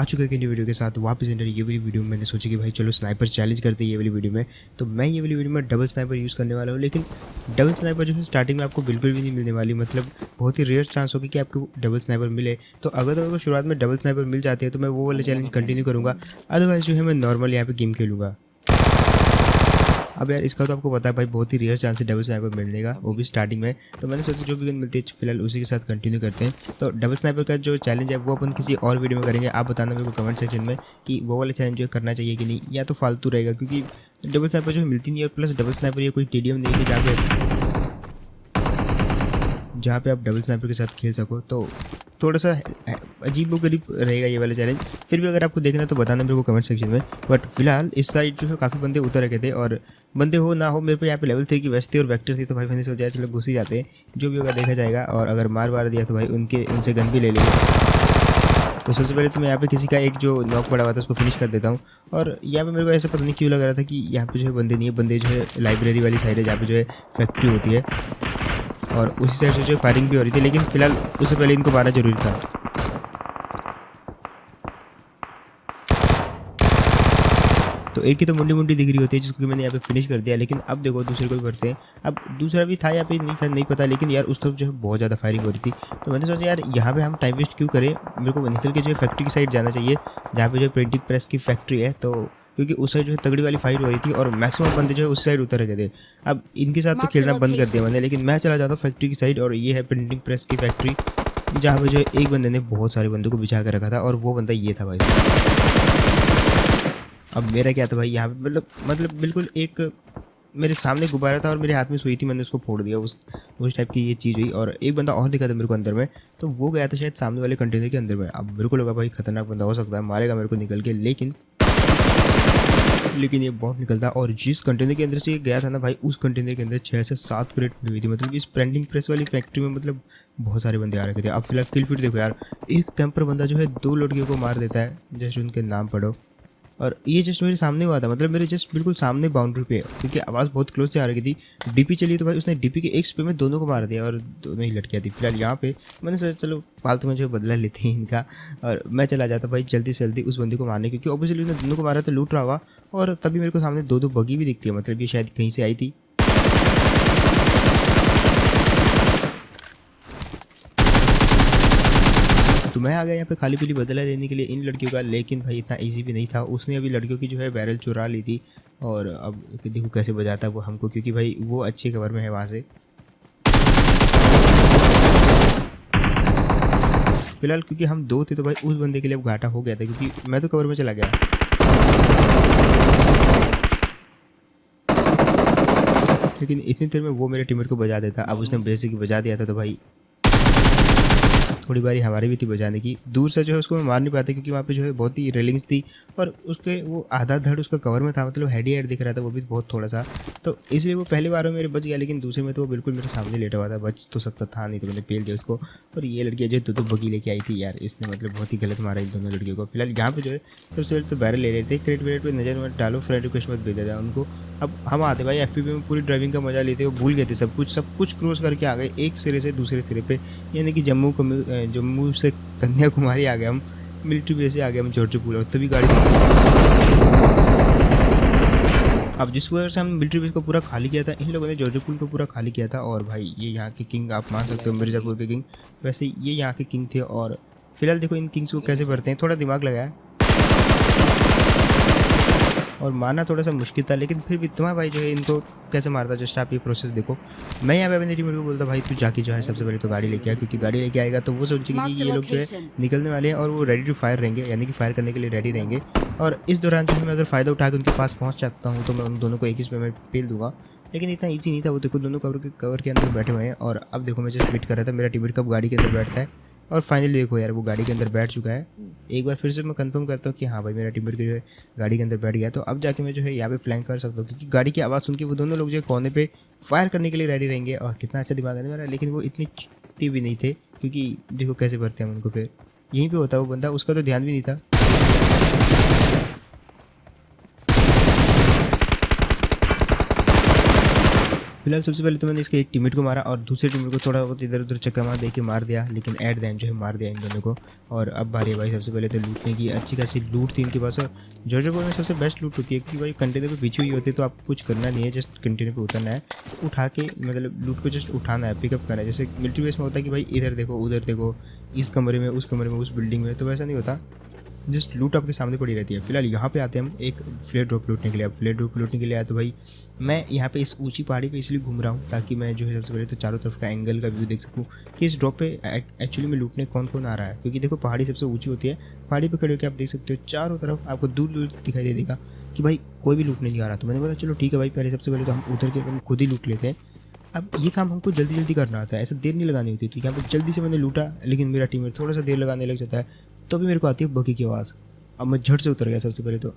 चुका है कि नई वीडियो के साथ वापस इंटर। ये वाली वीडियो में मैंने सोचा कि भाई चलो स्नाइपर चैलेंज करते हैं ये वाली वीडियो में। तो मैं ये वाली वीडियो में डबल स्नाइपर यूज़ करने वाला हूँ, लेकिन डबल स्नाइपर जो है स्टार्टिंग में आपको बिल्कुल भी नहीं मिलने वाली, मतलब बहुत ही रेयर चांस होगी कि आपको डबल स्नाइपर मिले। तो अगर तो शुरुआत में डबल स्नाइपर मिल जाती है तो मैं वो वाला चैलेंज कंटिन्यू करूँगा, अदरवाइज जो है मैं नॉर्मल यहाँ पे गेम खेलूँगा। अब यार इसका तो आपको पता है भाई बहुत ही रेयर चांस है डबल स्नाइपर मिलने का, वो भी स्टार्टिंग में। तो मैंने सोचा जो भी गन मिलती है फिलहाल उसी के साथ कंटिन्यू करते हैं। तो डबल स्नाइपर का जो चैलेंज है वो अपन किसी और वीडियो में करेंगे। आप बताना मेरे को कमेंट सेक्शन में कि वो वाला चैलेंज जो करना चाहिए कि नहीं, या तो फालतू रहेगा, क्योंकि डबल स्नाइपर जो मिलती नहीं है। और प्लस डबल स्नाइपर ये कोई टीडीएम नहीं है कि जहाँ पे आप डबल स्नाइपर के साथ खेल सको। तो थोड़ा सा अजीब व गरीब रहेगा ये वाला चैलेंज। फिर भी अगर आपको देखना है तो बताना मेरे को कमेंट सेक्शन में। बट फिलहाल इस साइड जो है काफ़ी बंदे उतर रखे थे, और बंदे हो ना हो मेरे पे यहाँ पे लेवल 3 की वेस्ट थी और वेक्टर थी। तो भाई मैंने सोचा चलो घुस ही जाते हैं, जो भी होगा देखा जाएगा। और अगर मार दिया तो भाई उनसे गन भी ले लेंगे। तो सबसे पहले तो मैं यहाँ पे किसी का एक जो नॉक पड़ा हुआ था उसको फिनिश कर देता हूँ। और यहाँ पे मेरे को ऐसा पता नहीं क्यों लग रहा था कि यहाँ पे जो है बंदे नहीं है, बंदे जो है लाइब्रेरी वाली साइड है जहाँ पे जो है फैक्ट्री होती है, और उसी साइड से जो फायरिंग भी हो रही थी। लेकिन फिलहाल उससे पहले इनको मारना जरूरी था। तो एक ही तो मुंडी दिख रही होती है जिसको मैंने यहाँ पे फिनिश कर दिया। लेकिन अब देखो दूसरे को भी भरते हैं। अब दूसरा भी था यहाँ पे, नहीं पता, लेकिन यार उस तरफ जो है बहुत ज़्यादा फायरिंग हो रही थी। तो मैंने सोचा यार यहाँ पे हम टाइम वेस्ट क्यों करें, मेरे को निकल के जो है फैक्ट्री की साइड जाना चाहिए जहाँ पे जो है प्रिंटिंग प्रेस की फैक्ट्री है। तो क्योंकि उस साइड जो है तगड़ी वाली फाइट हो रही थी और मैक्सिमम बंदे जो है उस साइड उतर रहे थे। अब इनके साथ तो खेलना बंद कर दिया मैंने, लेकिन मैं चला जाता हूँ फैक्ट्री की साइड। और ये है प्रिंटिंग प्रेस की फैक्ट्री जहाँ पे जो है एक बंदे ने बहुत सारे बंदों को बिछा कर रखा था, और वो बंदा ये था भाई। अब मेरा क्या था भाई यहाँ पे, मतलब बिल्कुल एक मेरे सामने गुब्बारा था और मेरे हाथ में सुई थी, मैंने उसको फोड़ दिया। उस टाइप की ये चीज़ हुई। और एक बंदा और दिखा था मेरे को अंदर में, तो वो गया था शायद सामने वाले कंटेनर के अंदर में। अब मेरे को लगा भाई खतरनाक बंदा हो सकता है, मारेगा मेरे को निकल के, लेकिन ये बहुत निकलता। और जिस कंटेनर के अंदर से ये गया था ना भाई, उस कंटेनर के अंदर 6 से 7 क्रेट पड़ी हुई थी। मतलब इस प्रिंटिंग प्रेस वाली फैक्ट्री में मतलब बहुत सारे बंदे आ रखे थे। अब फिलहाल किल फीड देखो यार, एक कैंपर बंदा जो है 2 लड़कियों को मार देता है, जैसे उनके नाम पढ़ो। और ये जस्ट मेरे सामने हुआ था, मतलब मेरे जस्ट बिल्कुल सामने बाउंड्री पे, क्योंकि आवाज़ बहुत क्लोज से आ रही थी। डीपी चली तो भाई उसने डीपी के एक स्प्रे में दोनों को मार दिया, और दोनों ही लड़कियाँ थी। फिलहाल यहाँ पे मैंने सोचा चलो फालतू में जो बदला लेते हैं इनका, और मैं चला जाता भाई जल्दी से जल्दी उस बंदी को मारने, क्योंकि ऑब्वियसली उसने दोनों को मारा तो लूट रहा होगा। और तभी मेरे को सामने 2 बगी भी दिखती है, मतलब ये शायद कहीं से आई थी। तो मैं आ गया यहाँ पे खाली पीली बदला देने के लिए इन लड़कियों का। लेकिन भाई इतना इजी भी नहीं था, उसने अभी लड़कियों की जो है बैरल चुरा ली थी। और अब देखो कैसे बजाता है वो हमको, क्योंकि भाई वो अच्छे कवर में है वहाँ से। फिलहाल क्योंकि हम 2 थे तो भाई उस बंदे के लिए अब घाटा हो गया था, क्योंकि मैं तो कवर में चला गया। लेकिन इतनी देर में वो मेरे टीममेट को बजा देता। अब उसने बेसिक बजा दिया था, तो भाई थोड़ी बारी हमारी भी थी बजाने की। दूर से जो है उसको मैं मार नहीं पाता, क्योंकि वहाँ पे जो है बहुत ही रेलिंग्स थी, और उसके वो आधा धड़ उसका कवर में था, मतलब हेड ही हेड दिख रहा था, वो भी बहुत थोड़ा सा। तो इसलिए वो पहली बार में मेरे बच गया, लेकिन दूसरे में तो वो बिल्कुल मेरे सामने लेटा हुआ था। बच तो सकता था नहीं, तो मैंने पेल दिया उसको। और ये लड़कियाँ जो 2 बगी लेके आई थी यार, इसने मतलब बहुत ही गलत मारा इन दोनों लड़कियों को। फिलहाल यहाँ पे जो है सबसे पहले तो बैरल ले लेते, क्रेट वेट पर नजर मत डालो, फ्रेंड रिक्वेस्ट मत भेज देता उनको। अब हम आते भाई एफपीवी में पूरी ड्राइविंग का मजा लेते, वो भूल गए थे सब कुछ क्रॉस करके आ गए एक सिरे से दूसरे सिरे पे, यानी कि जम्मू से कन्याकुमारी आ गए हम, मिलिट्री बेस से आ गए हम जॉर्ज पूरा। तभी गाड़ी अब जिस वजह से हम मिलिट्री बेस को पूरा खाली किया था, इन लोगों ने जॉर्ज पूल को पूरा खाली किया था। और भाई ये यहाँ के किंग आप मान सकते हो, मिर्ज़ापुर के किंग, वैसे ये यहाँ के किंग थे। और फिलहाल देखो इन किंग्स को कैसे भरते हैं, थोड़ा दिमाग लगाया और मारना थोड़ा सा मुश्किल था, लेकिन फिर भी तुम्हारा भाई जो है इनको कैसे मारता। जस्ट आप ये प्रोसेस देखो। मैं यहाँ पे अपने टीम को बोलता भाई तू जाके जो है सबसे पहले तो गाड़ी लेके आया, क्योंकि गाड़ी लेके आएगा तो वो सोचेंगे कि ये लोग जो है निकलने वाले हैं और वो रेडी टू फायर रहेंगे, यानी कि फायर करने के लिए रेडी रहेंगे। और इस दौरान जो है मैं अगर फ़ायदा उठा के उनके पास पहुँच सकता हूँ तो मैं उन दोनों को एक ही स्प्रे में पेल दूंगा। लेकिन इतना ईजी नहीं था। वो देखो दोनों कवर के अंदर बैठे हुए हैं। और अब देखो मैं जस्ट वेट कर रहा था मेरा टीममेट कब गाड़ी के अंदर बैठता है, और फाइनली देखो यार वो गाड़ी के अंदर बैठ चुका है। एक बार फिर से मैं कंफर्म करता हूँ कि हाँ भाई मेरा टीममेट जो है गाड़ी के अंदर बैठ गया। तो अब जाके मैं जो है यहाँ पे फ्लैंक कर सकता हूँ, क्योंकि गाड़ी की आवाज़ सुन के वो दोनों लोग जो है कोने पे फायर करने के लिए रेडी रहेंगे। और कितना अच्छा दिमाग है मेरा। लेकिन वो इतनी चुती भी नहीं थे, क्योंकि देखो कैसे भरते हैं उनको। फिर यहीं पर होता वो बंदा, उसका तो ध्यान भी नहीं था। फिलहाल सबसे पहले तो मैंने इसके एक टीममेट को मारा और दूसरे टीममेट को थोड़ा बहुत इधर उधर चक्कर मार दे के मार दिया, लेकिन एट द एंड जो है मार दिया इन दोनों को। और अब बारी है भाई सबसे पहले तो लूटने की। अच्छी खासी लूट थी इनके पास और जॉर्जिया में सबसे बेस्ट लूट होती है, क्योंकि भाई कंटेनर पे पीछे हुई होती है तो आपको कुछ करना नहीं है, जस्ट कंटेनर पे उतरना है, उठा के मतलब लूट को जस्ट उठाना है, पिकअप करना है। जैसे मिलिट्री बेस में होता है कि भाई इधर देखो उधर देखो, इस कमरे में उस कमरे में उस बिल्डिंग में, तो वैसा नहीं होता, जस्ट लूट आपके सामने पड़ी रहती है। फिलहाल यहाँ पे आते हैं हम एक फ्लेयर ड्रॉप लूटने के लिए। अब फ्लेयर ड्रॉप लूटने के लिए आया तो भाई मैं यहाँ पे इस ऊंची पहाड़ी पे इसलिए घूम रहा हूँ ताकि मैं जो है सबसे पहले तो चारों तरफ का एंगल का व्यू देख सकूँ कि इस ड्रॉप पे एक्चुअली में लूटने कौन कौन आ रहा है। क्योंकि देखो पहाड़ी सबसे ऊँची होती है, पहाड़ी पर खड़े होकर आप देख सकते हो चारों तरफ आपको दूर दूर दिखाई दे देगा कि भाई कोई भी लूटने नहीं आ रहा। तो मैंने बोला चलो ठीक है भाई, पहले सबसे पहले तो हम उतर के हम खुद ही लूट लेते हैं। अब ये काम हमको जल्दी जल्दी करना होता है, ऐसा देर नहीं लगानी होती। तो यहाँ पर जल्दी से मैंने लूटा, लेकिन मेरा टीममेट थोड़ा सा देर लगाने लग जाता है, तो भी मेरे को आती है बगी की आवाज़। अब मैं झट से उतर गया सबसे पहले तो।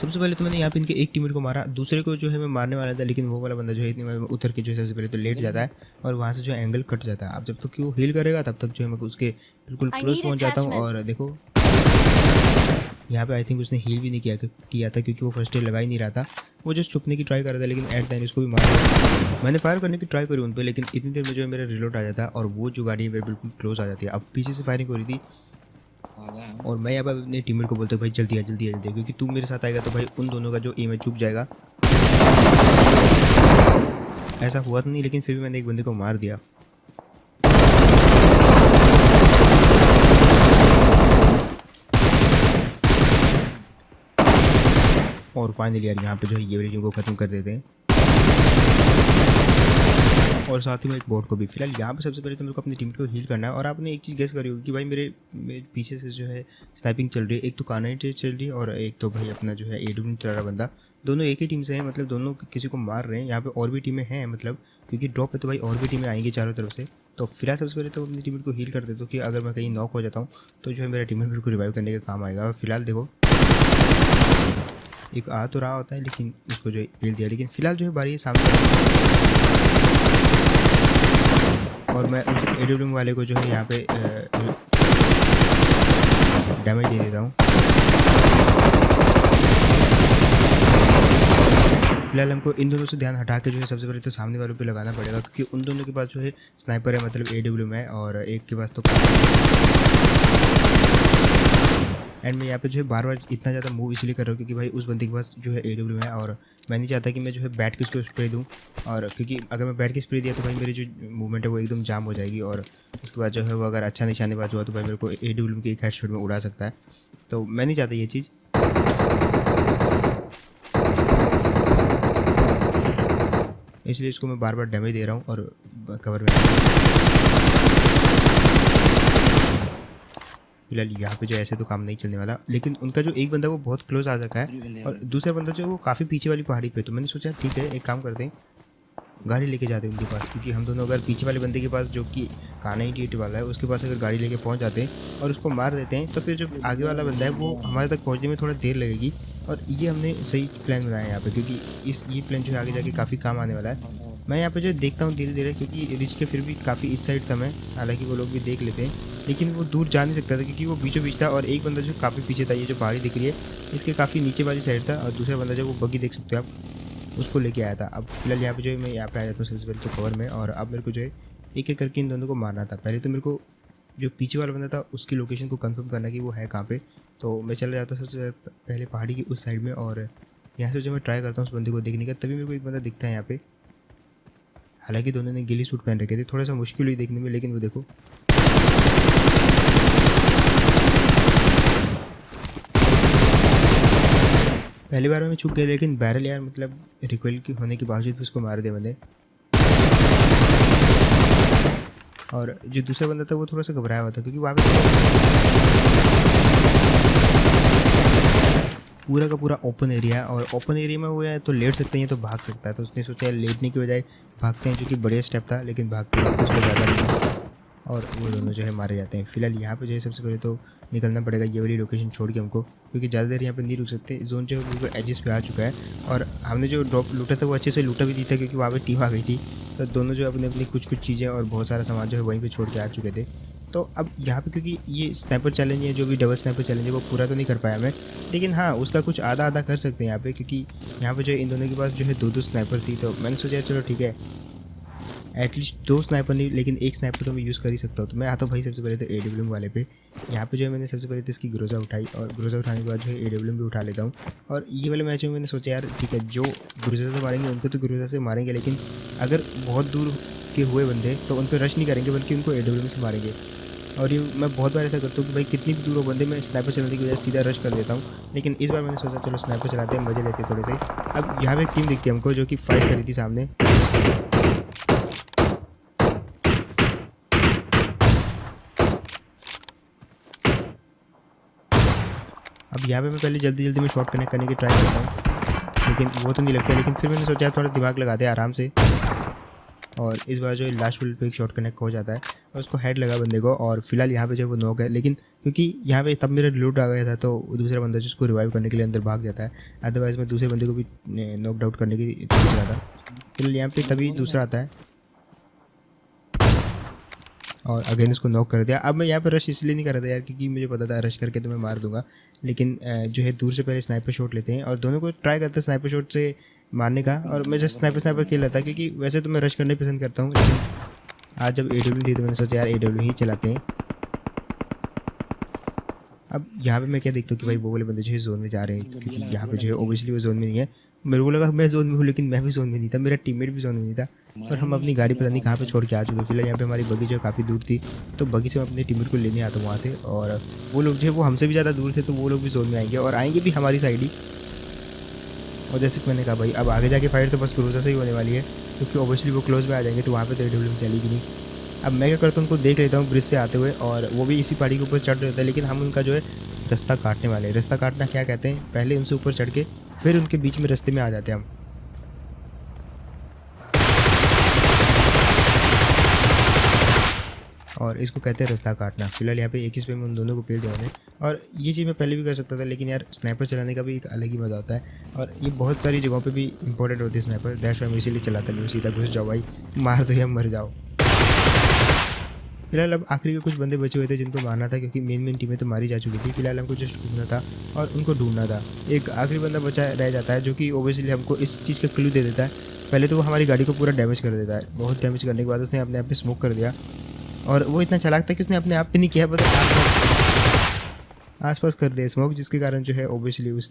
सबसे पहले तो मैंने यहाँ पे इनके एक टीममेट को मारा, दूसरे को जो है मैं मारने वाला था, लेकिन वो वाला बंदा जो है इतनी में उतर के जो है सबसे पहले तो लेट जाता है और वहाँ से जो है एंगल कट जाता है। अब जब तक कि वो हील करेगा तब तक जो है मैं उसके बिल्कुल क्लोज पहुँच जाता हूँ। और देखो यहाँ पे आई थिंक उसने हील भी नहीं किया था क्योंकि वो फर्स्ट एड लगा ही नहीं रहा था, वो जस्ट छुपने की ट्राई कर रहा था, लेकिन एट द एंड उसको भी मार दिया। मैंने फायर करने की ट्राई करी उन पर, लेकिन इतनी देर में जो है मेरा रिलोड आ जाता है और वो जो गाड़ी है मेरे बिल्कुल क्लोज आ जाती है। अब पीछे से फायरिंग हो रही थी और मैं यहाँ पर अपने टीममेट को बोलता हूँ भाई जल्दी आ जल्दी आ जल्दी, क्योंकि तू मेरे साथ आएगा तो भाई उन दोनों का जो एम है चुक जाएगा। ऐसा हुआ तो नहीं, लेकिन फिर भी मैंने एक बंदे को मार दिया। और फाइनली यार यहाँ पे जो है ये वाली टीम को ख़त्म कर देते हैं और साथ ही में एक बोट को भी। फिलहाल यहाँ पे सबसे पहले तो मेरे को अपनी टीम को हील करना है। और आपने एक चीज़ गेस करी होगी कि भाई मेरे पीछे से जो है स्नाइपिंग चल रही है, एक तो कानाइट चल रही है और एक तो भाई अपना जो है एडब्ल्यू चल रहा बंदा, दोनों एक ही टीम से हैं, मतलब दोनों किसी को मार रहे हैं। यहाँ पे और भी टीमें हैं, मतलब क्योंकि ड्रॉप है तो भाई और भी टीमें आएंगी चारों तरफ से। तो फिलहाल सबसे पहले तो अपनी टीम को हील कर देता हूँ कि अगर मैं कहीं नॉक हो जाता हूँ तो जो है मेरा टीम मेरे को रिवाइव करने का काम आएगा। फिलहाल देखो एक आ तो रहा होता है, लेकिन उसको जो हेल दिया। लेकिन फिलहाल जो है बारी है सामने और मैं उस एडब्ल्यू वाले को जो है यहाँ पे डैमेज दे देता हूँ। फिलहाल हमको इन दोनों से ध्यान हटा के जो है सबसे पहले तो सामने वालों पे लगाना पड़ेगा, क्योंकि उन दोनों के पास जो है स्नाइपर है, मतलब एडब्ल्यू में, और एक के पास तो एंड मैं यहाँ पे जो है बार बार इतना ज़्यादा मूव इसलिए कर रहा हूँ क्योंकि भाई उस बंदे के पास जो है एडब्ल्यू है और मैं नहीं चाहता कि मैं जो है बैठ के उसको स्प्रे दूँ। और क्योंकि अगर मैं बैठ के स्प्रे दिया तो भाई मेरी जो मूवमेंट है वो एकदम जाम हो जाएगी और उसके बाद जो है वो अगर अच्छा निशानेबाज हुआ तो भाई मेरे को एडब्ल्यू के एक हेडशॉट में उड़ा सकता है। तो मैं नहीं चाहता ये चीज़, इसलिए इसको मैं बार बार डैमेज दे रहा हूँ और कवर में। फिलहाल यहाँ पे जो ऐसे तो काम नहीं चलने वाला, लेकिन उनका जो एक बंदा वो बहुत क्लोज आ रखा है और दूसरा बंदा जो है वो काफ़ी पीछे वाली पहाड़ी पे। तो मैंने सोचा ठीक है एक काम करते हैं, गाड़ी लेके जाते हैं उनके पास, क्योंकि हम दोनों अगर पीछे वाले बंदे के पास जो कि काना 88 वाला है उसके पास अगर गाड़ी लेके पहुंच जाते हैं और उसको मार देते हैं तो फिर जो आगे वाला बंदा है वो हमारे तक पहुंचने में थोड़ा देर लगेगी। और ये हमने सही प्लान बनाया है यहाँ पे, क्योंकि ये प्लान जो है आगे जाके काफ़ी काम आने वाला है। मैं यहाँ पे जो देखता हूँ धीरे धीरे, क्योंकि रिच के फिर भी काफ़ी इस साइड था मैं, हालांकि वो लोग भी देख लेते हैं, लेकिन वो दूर जा नहीं सकता था क्योंकि वो बीचों बीच था और एक बंदा जो काफ़ी पीछे था, ये जो पहाड़ी दिख रही है इसके काफ़ी नीचे वाली साइड था, और दूसरा बंदा जो वो बग्गी देख सकते हो आप, उसको लेके आया था। अब फिलहाल यहाँ पे जो है मैं यहाँ पे आ जाता हूँ सबसे पहले तो कवर में, और अब मेरे को जो है एक एक करके इन दोनों को मारना था। पहले तो मेरे को जो पीछे वाला बंदा था उसकी लोकेशन को कंफर्म करना कि वो है कहाँ पे। तो मैं चला जाता हूँ सबसे पहले पहाड़ी की उस साइड में और यहाँ से जो मैं ट्राई करता हूँ उस बंदे को देखने का। तभी मेरे को एक बंदा दिखता है यहाँ पे, हालांकि दोनों ने गिली सूट पहन रखे थे, थोड़ा सा मुश्किल हुई देखने में, लेकिन वो देखो पहली बार में छुप गया, लेकिन बैरल यार मतलब रिकॉइल की होने के बावजूद भी उसको मार दिया मैंने। और जो दूसरा बंदा था वो थोड़ा सा घबराया हुआ था क्योंकि वहाँ पे पूरा का पूरा ओपन एरिया है और ओपन एरिया में वो है तो लेट सकते हैं तो भाग सकता है। तो उसने सोचा लेटने की बजाय भागते हैं, जो कि बढ़िया स्टेप था, लेकिन भागते वक्त उसको ज़्यादा नहीं और वो दोनों जो है मारे जाते हैं। फिलहाल यहाँ पे जो है सबसे पहले तो निकलना पड़ेगा ये वाली लोकेशन छोड़ के हमको, क्योंकि ज़्यादा देर यहाँ पे नहीं रुक सकते। जोन जो है बिल्कुल एजेस पे आ चुका है और हमने जो ड्रॉप लूटा था वो अच्छे से लूटा भी दी था क्योंकि वहाँ पे टीम आ गई थी। तो दोनों जो अपनी अपनी कुछ चीज़ें और बहुत सारा सामान जो है वहीं पे छोड़ के आ चुके थे। तो अब यहाँ पे क्योंकि ये स्नाइपर चैलेंज है, जो भी डबल स्नाइपर चैलेंज है, वो पूरा तो नहीं कर पाया मैं, लेकिन हाँ उसका कुछ आधा आधा कर सकते हैं यहाँ पे, क्योंकि यहाँ पे जो है इन दोनों के पास जो है 2-2 स्नाइपर थी। तो मैंने सोचा चलो ठीक है, एटलीस्ट 2 स्नाइपर नहीं लेकिन 1 स्नाइपर तो मैं यूज़ कर ही सकता हूँ। तो मैं आता हूँ भाई सबसे पहले तो AWM वाले पे। यहाँ पे जो है मैंने सबसे पहले तो इसकी ग्रोजा उठाई, और ग्रोजा उठाने के बाद जो है AWM भी उठा लेता हूँ। और ये वाले मैच में मैंने सोचा यार ठीक है, जो ग्रोजा से मारेंगे उनको तो ग्रोजा से मारेंगे, लेकिन अगर बहुत दूर के हुए बंदे तो उन पर रश नहीं करेंगे, बल्कि उनको AWM से मारेंगे। और ये मैं बहुत बार ऐसा करता हूँ कि भाई कितनी भी दूर हो बंदे, मैं स्नाइपर चलाने की वजह से सीधा रश कर देता हूँ, लेकिन इस बार मैंने सोचा चलो स्नाइपर चलाते हैं, मजे लेते हैं थोड़े से। अब यहाँ पे एक टीम दिखती है हमको जो कि फाइट कर रही थी सामने। अब यहाँ पे मैं पहले जल्दी में शॉट कनेक्ट करने की ट्राई करता हूँ, लेकिन वो तो नहीं लगता, लेकिन फिर मैंने सोचा थोड़ा दिमाग लगाते हैं आराम से। और इस बार जो है लास्ट बुलेट पे एक शॉट कनेक्ट हो जाता है और उसको हेड लगा बंदे को, और फिलहाल यहाँ पे जो है वो नॉक है। लेकिन क्योंकि यहाँ पे तब मेरा रिलोड आ गया था, तो दूसरा बंदा जिसको रिवाइव करने के लिए अंदर भाग जाता है, अदरवाइज़ मैं दूसरे बंदे को भी नॉक आउट करने की सोच रहा था। फिलहाल यहाँ पे तभी दूसरा आता है और अगेन उसको नॉक कर दिया। अब मैं यहाँ पर रश इसलिए नहीं कर रहा था यार, क्योंकि मुझे पता था रश करके तो मैं मार दूंगा, लेकिन जो है दूर से पहले स्नाइपर शॉट लेते हैं और दोनों को ट्राई करते हैं स्नाइपर शॉट से मारने का। और मैं जस्ट स्नाइपर खेल रहा था, क्योंकि वैसे तो मैं रश करना ही पसंद करता हूँ, लेकिन आज जब AW थी तो मैंने सोचा यार AW ही चलाते हैं। अब यहाँ पे मैं क्या देखता हूँ कि भाई वो वाले बंदे जो है जोन में जा रहे हैं, क्योंकि यहाँ पे जो है ओबियसली वो जोन में नहीं है। मेरे को लगा मैं जोन में हूँ, लेकिन मैं भी जोन में नहीं था, मेरा टीममेट भी जोन में नहीं था, और हम अपनी गाड़ी पता नहीं कहाँ पे छोड़ के आ चुके। फिलहाल यहाँ पे हमारी बगी जो है काफ़ी दूर थी, तो बगी से मैं अपने टीममेट को लेने आता हूँ वहाँ से, और वो लोग जो है वो हमसे भी ज़्यादा दूर थे, तो वो लोग भी जोन में आएंगे और आएंगे भी हमारी साइड ही। और जैसे कि मैंने कहा भाई अब आगे जाके फाइट तो बस क्रूज़र से ही होने वाली है, क्योंकि ओबियसली वो क्लोज में आ जाएंगे, तो वहाँ पे तो AW चलेगी नहीं। अब मैं क्या करता हूँ उनको देख लेता हूँ ब्रिज से आते हुए, और वो भी इसी पहाड़ी के ऊपर चढ़ रहे होते हैं, लेकिन हम उनका जो है रास्ता काटने वाले हैं। रास्ता काटना क्या कहते हैं, पहले उनसे ऊपर चढ़ के फिर उनके बीच में रास्ते में आ जाते हैं हम। और इसको कहते हैं रास्ता काटना। फिलहाल यहाँ पे एक ही स्प्रे में उन दोनों को पेल दिया मैंने, और ये चीज़ मैं पहले भी कर सकता था, लेकिन यार स्नाइपर चलाने का भी एक अलग ही मज़ा होता है, और ये बहुत सारी जगहों पे भी इंपॉर्टेंट होती है स्नाइपर। दैट्स व्हाई मैं इसीलिए चलाता नहीं हूँ, सीधा घुस जाओ भाई, मार दो या मर जाओ। फिलहाल अब आखिरी के कुछ बंदे बचे हुए थे जिनको मारना था, क्योंकि मेन टीमें तो मारी जा चुकी थी। फिलहाल हमको जस्ट घूमना था और उनको ढूंढना था। एक आखिरी बंदा बचा रह जाता है, जो कि ओबियसली हमको इस चीज़ का क्लू दे देता है। पहले तो वो हमारी गाड़ी को पूरा डैमेज कर देता है, बहुत डैमेज करने के बाद उसने अपने आप पे स्मोक कर दिया, और वो इतना चालाक था कि उसने अपने आप पे नहीं किया, बस आसपास कर दिया स्मोक, जिसके कारण जो है ओबियसली उसकी